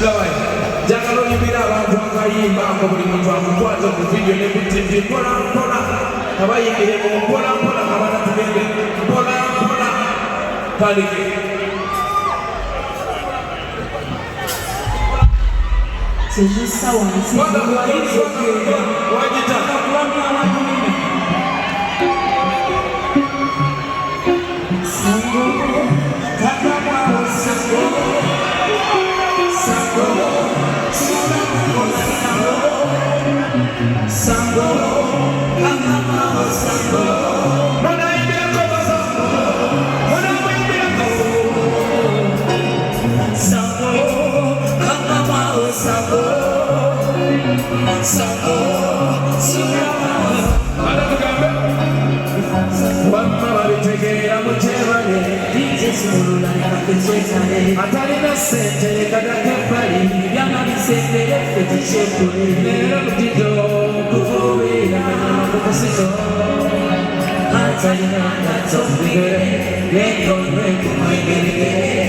Jagalo ibira abantu akayimba ngo buli muntu akukwaza ku video ne bitimbi pola pola abayingire mu pola pola abana tugende pola pola kalike c'est ça on c'est wajita sango kakama sango sango sango kakama sango mana ibira ko sango mana ibira ko sango kakama sango sango sango mana tugambe wamma balitegera mutemane Simulula yakapechezane atalina sente kadakepali byama bisembere fetichekule lero mutido kuvubira kukusito atalina ngatombigere leko lweko mwegerigere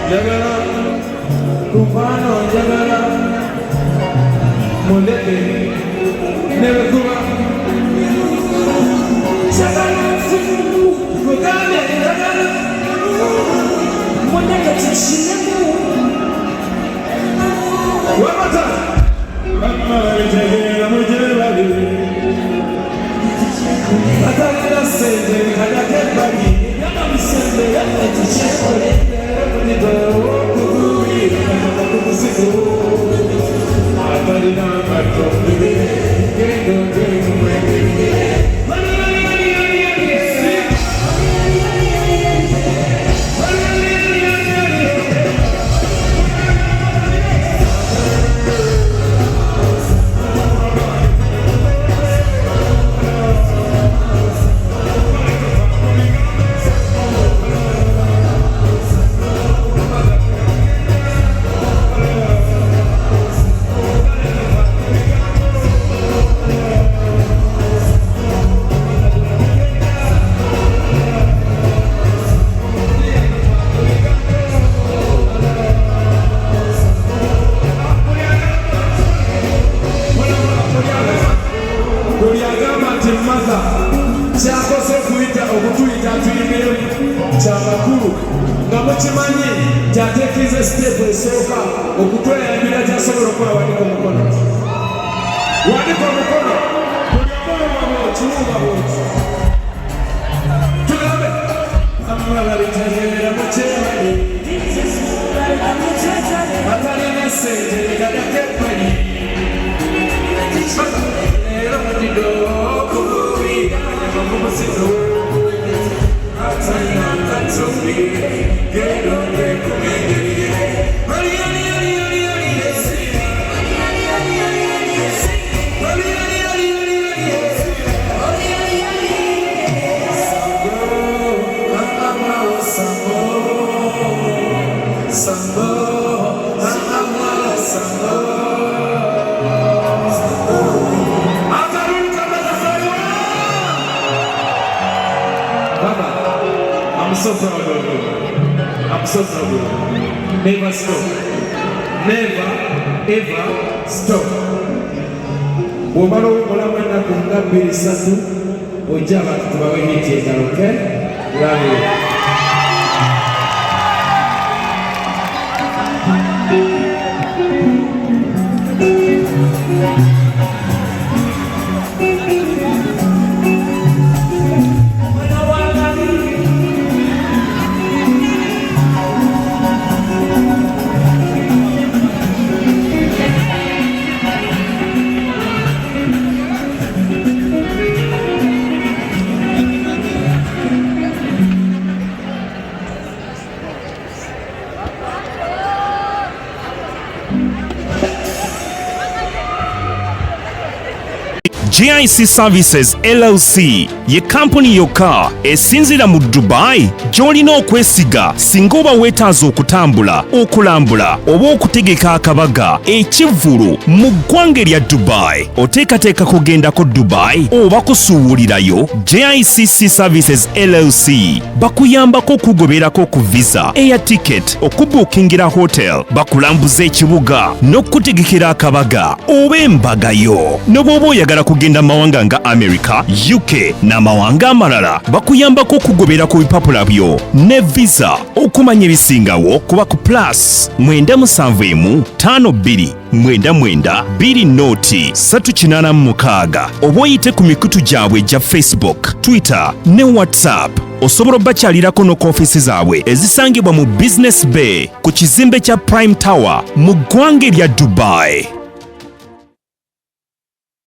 Jagala, Kufano, Jagala, Molete, Nevekuma, Jagala, Kugane, Jagala, Molete, Chishimu, Wamata, Mama, Jagala, Mujabali, Atala, Sente, Kadakebali, Yama, Sente, Yama, Chishimu, eggwanga kyakoze okutuyita atuyimire kyamakulu nga mukimanyi kyateekiriza siteepu esooka okutweyambira kyasobola okukola wanika omukono buli omu kiwuga bwoti tugambe amababitegeera mukyebali atalina sente kadako ebbali era mudido okubuulira omuzizo atalina katumbi gedonde kumengeriye I'm so proud of you. I'm so proud of you. Never stop. Never, ever stop. Wobalo olamu ennaku nga 2-3 ojja abantu tubawe hiti endala, okay? Love you. GIC Services LLC ye kampuni yokka esinzira mu Dubai gy'olina okwesiga singa oba weetaaza okutambula, okulambula oba okutegeka akabaga ekivvulu mu ggwanga erya Dubai. Oteekateeka kugendako Dubai oba kusuubulirayo? GICC Services LLC bakuyambako okugoberako ku visa, air ticket, okubuukingira hotel, bakulambuza ekibuga n'okutegekera akabaga oba embagayo. Ne bw'oba oyagala kugenda mawanga nga America, UK n'amawanga amalala bakuyambako okugobera ku bipapula byo ne visa. Okumanya ebisingawo kuba ku +971 52 99 386 oba oyite ku mikutu gyabwe gya Facebook, Twitter ne WhatsApp. Osobola bakyalirako no ku ofiisi zaabwe ezisangibwa mu Business Bay ku kizimbe kya Prime Tower mu ggwanga erya Dubai.